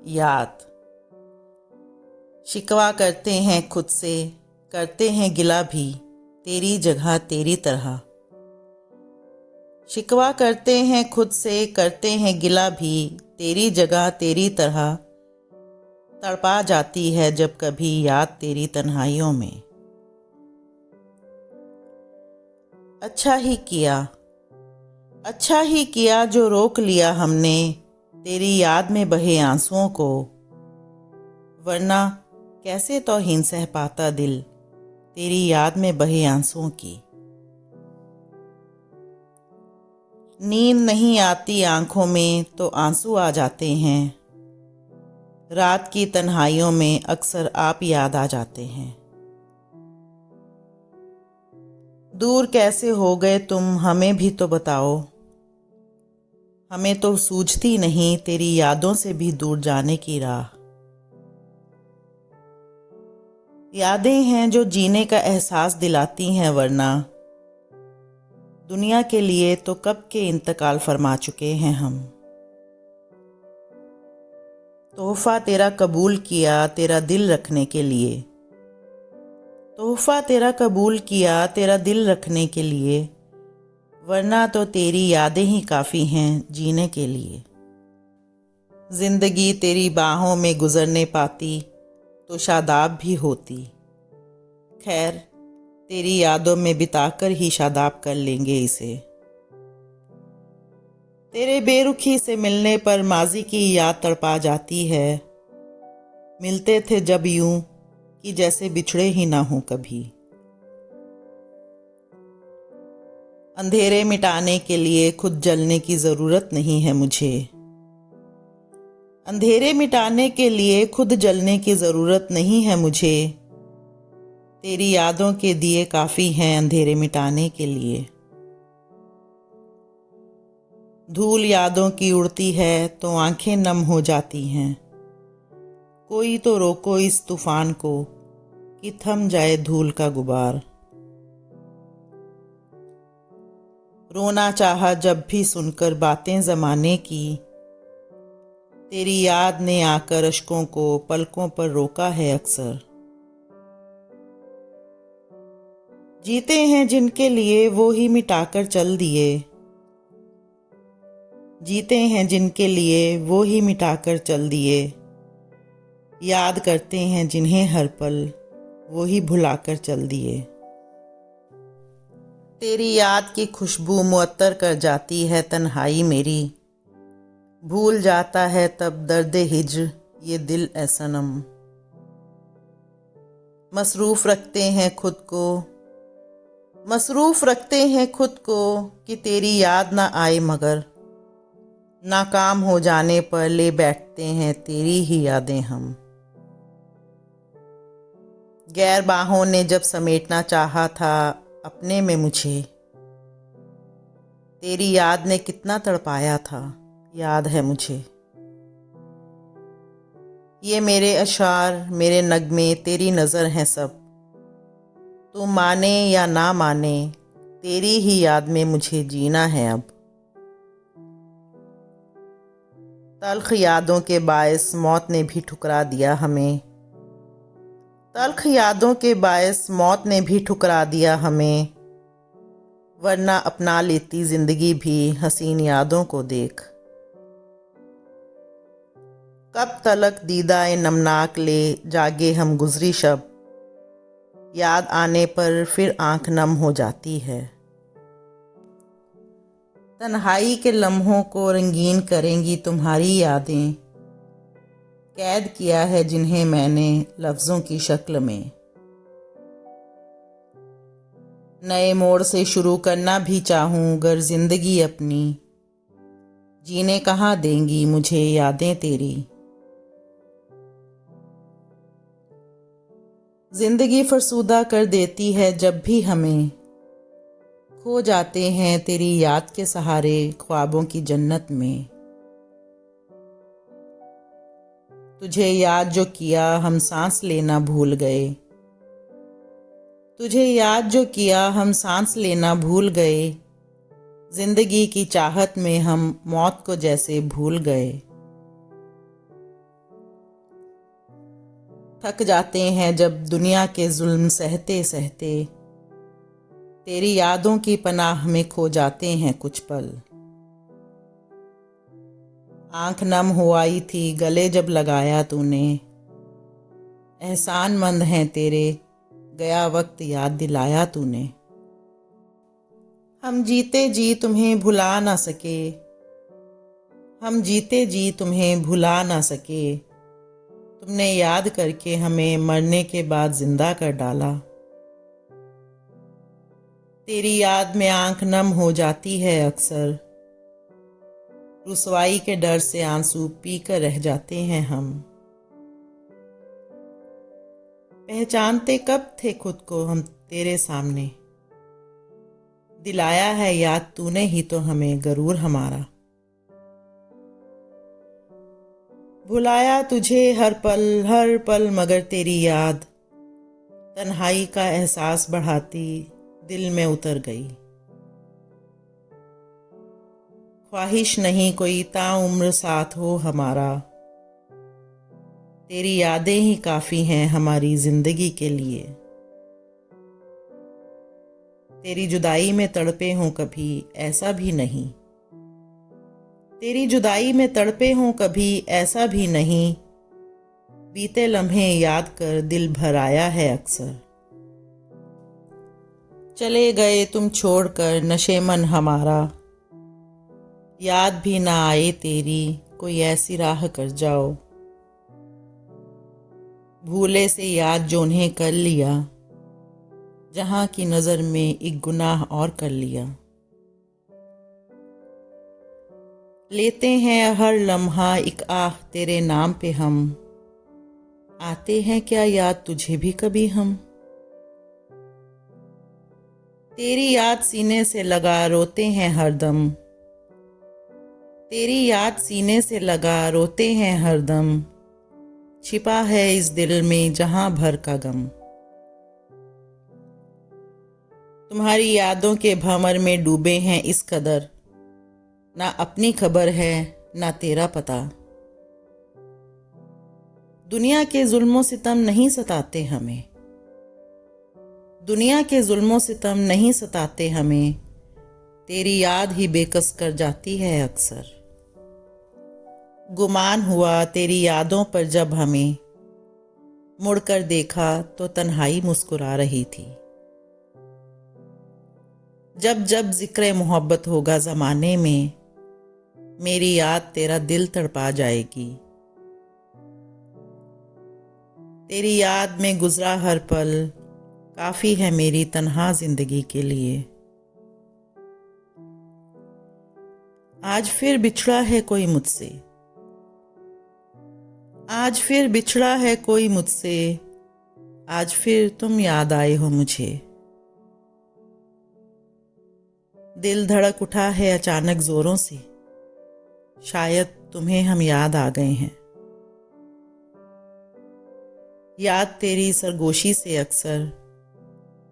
याद। शिकवा करते हैं खुद से, करते हैं गिला भी, तेरी जगह तेरी तरह। शिकवा करते हैं खुद से, करते हैं गिला भी, तेरी जगह तेरी तरह। तड़पा जाती है जब कभी याद तेरी तन्हाइयों में। अच्छा ही किया, अच्छा ही किया जो रोक लिया हमने तेरी याद में बहे आंसुओं को, वरना कैसे तौहीन सह पाता दिल तेरी याद में बहे आंसुओं की। नींद नहीं आती आंखों में तो आंसू आ जाते हैं, रात की तन्हाइयों में अक्सर आप याद आ जाते हैं। दूर कैसे हो गए तुम हमें भी तो बताओ, हमें तो सूझती नहीं तेरी यादों से भी दूर जाने की राह। यादें हैं जो जीने का एहसास दिलाती हैं, वरना दुनिया के लिए तो कब के इंतकाल फरमा चुके हैं हम। तोहफा तेरा कबूल किया तेरा दिल रखने के लिए, तोहफा तेरा कबूल किया तेरा दिल रखने के लिए, वरना तो तेरी यादें ही काफ़ी हैं जीने के लिए। जिंदगी तेरी बाहों में गुजरने पाती तो शादाब भी होती, खैर तेरी यादों में बिताकर ही शादाब कर लेंगे इसे। तेरे बेरुखी से मिलने पर माजी की याद तड़पा जाती है, मिलते थे जब यूं कि जैसे बिछड़े ही ना हों कभी। अंधेरे मिटाने के लिए खुद जलने की ज़रूरत नहीं है मुझे, अंधेरे मिटाने के लिए खुद जलने की ज़रूरत नहीं है मुझे, तेरी यादों के दिए काफ़ी हैं अंधेरे मिटाने के लिए। धूल यादों की उड़ती है तो आंखें नम हो जाती हैं, कोई तो रोको इस तूफान को कि थम जाए धूल का गुबार। रोना चाहा जब भी सुनकर बातें ज़माने की, तेरी याद ने आकर अश्कों को पलकों पर रोका है अक्सर। जीते हैं जिनके लिए वो ही मिटाकर चल दिए, जीते हैं जिनके लिए वो ही मिटाकर चल दिए, याद करते हैं जिन्हें हर पल वो ही भुलाकर चल दिए। तेरी याद की खुशबू मुअत्तर कर जाती है तन्हाई मेरी, भूल जाता है तब दर्द हिज्र ये दिल ए सनम। मसरूफ़ रखते हैं खुद को, मसरूफ़ रखते हैं खुद को कि तेरी याद ना आए, मगर नाकाम हो जाने पर ले बैठते हैं तेरी ही यादें हम। गैर बाहों ने जब समेटना चाहा था अपने में मुझे, तेरी याद ने कितना तड़पाया था याद है मुझे। ये मेरे अशार मेरे नगमे तेरी नज़र हैं सब, तू माने या ना माने तेरी ही याद में मुझे जीना है अब। तल्ख यादों के बायस मौत ने भी ठुकरा दिया हमें, तल्ख यादों के बायस मौत ने भी ठुकरा दिया हमें, वरना अपना लेती जिंदगी भी हसीन यादों को देख। कब तलक दीदाए नमनाक ले जागे हम गुजरी शब, याद आने पर फिर आंख नम हो जाती है। तन्हाई के लम्हों को रंगीन करेंगी तुम्हारी यादें, कैद किया है जिन्हें मैंने लफ्ज़ों की शक्ल में। नए मोड़ से शुरू करना भी चाहूँ गर जिंदगी अपनी, जीने कहाँ देंगी मुझे यादें तेरी। जिंदगी फरसूदा कर देती है जब भी हमें, खो जाते हैं तेरी याद के सहारे ख्वाबों की जन्नत में। तुझे याद जो किया हम सांस लेना भूल गए, तुझे याद जो किया हम सांस लेना भूल गए, जिंदगी की चाहत में हम मौत को जैसे भूल गए। थक जाते हैं जब दुनिया के जुल्म सहते सहते, तेरी यादों की पनाह में खो जाते हैं कुछ पल। आंख नम हो आई थी गले जब लगाया तूने, एहसानमंद हैं तेरे गया वक्त याद दिलाया तूने। हम जीते जी तुम्हें भुला ना सके, हम जीते जी तुम्हें भुला ना सके, तुमने याद करके हमें मरने के बाद जिंदा कर डाला। तेरी याद में आंख नम हो जाती है अक्सर, रुसवाई के डर से आंसू पी कर रह जाते हैं हम। पहचानते कब थे खुद को हम तेरे सामने, दिलाया है याद तूने ही तो हमें गरूर हमारा। भुलाया तुझे हर पल मगर तेरी याद, तन्हाई का एहसास बढ़ाती दिल में उतर गई। ख्वाहिश नहीं कोई ताउम्र साथ हो हमारा, तेरी यादें ही काफ़ी हैं हमारी ज़िंदगी के लिए। तेरी जुदाई में तड़पे हों कभी ऐसा भी नहीं, तेरी जुदाई में तड़पे हों कभी ऐसा भी नहीं, बीते लम्हे याद कर दिल भर आया है अक्सर। चले गए तुम छोड़कर नशे मन हमारा, याद भी ना आए तेरी कोई ऐसी राह कर जाओ। भूले से याद जोन्हें कर लिया, जहां की नज़र में एक गुनाह और कर लिया। लेते हैं हर लम्हा एक आह तेरे नाम पे हम, आते हैं क्या याद तुझे भी कभी हम। तेरी याद सीने से लगा रोते हैं हरदम, तेरी याद सीने से लगा रोते हैं हरदम, छिपा है इस दिल में जहां भर का गम। तुम्हारी यादों के भंवर में डूबे हैं इस कदर, ना अपनी खबर है ना तेरा पता। दुनिया के जुल्मों सितम नहीं सताते हमें, दुनिया के जुल्मों सितम नहीं सताते हमें, तेरी याद ही बेकस कर जाती है अक्सर। गुमान हुआ तेरी यादों पर जब हमें, मुड़कर देखा तो तन्हाई मुस्कुरा रही थी। जब जब जिक्र मोहब्बत होगा ज़माने में, मेरी याद तेरा दिल तड़पा जाएगी। तेरी याद में गुजरा हर पल काफ़ी है मेरी तन्हा जिंदगी के लिए। आज फिर बिछड़ा है कोई मुझसे, आज फिर बिछड़ा है कोई मुझसे, आज फिर तुम याद आए हो मुझे। दिल धड़क उठा है अचानक जोरों से, शायद तुम्हें हम याद आ गए हैं। याद तेरी सरगोशी से अक्सर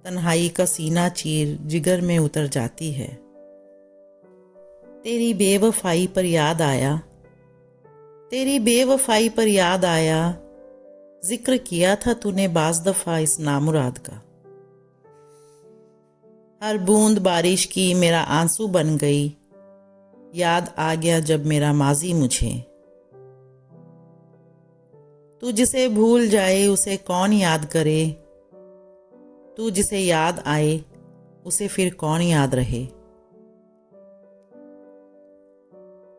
तन्हाई का सीना चीर जिगर में उतर जाती है। तेरी बेवफाई पर याद आया, तेरी बेवफाई पर याद आया, जिक्र किया था तूने बाज़ दफ़ा इस नामुराद का। हर बूंद बारिश की मेरा आंसू बन गई, याद आ गया जब मेरा माजी मुझे। तू जिसे भूल जाए उसे कौन याद करे, तू जिसे याद आए उसे फिर कौन याद रहे।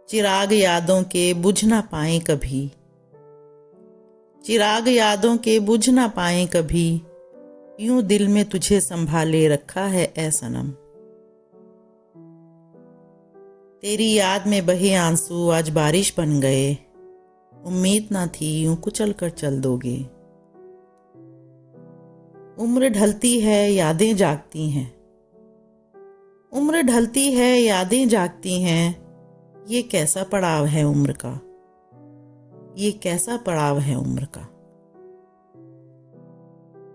चिराग यादों के बुझ ना पाए कभी, चिराग यादों के बुझ ना पाए कभी, यूं दिल में तुझे संभाले रखा है ए सनम। तेरी याद में बहे आंसू आज बारिश बन गए, उम्मीद ना थी यूं कुचल कर चल दोगे। उम्र ढलती है यादें जागती हैं, उम्र ढलती है यादें जागती हैं, ये कैसा पड़ाव है उम्र का, ये कैसा पड़ाव है उम्र का।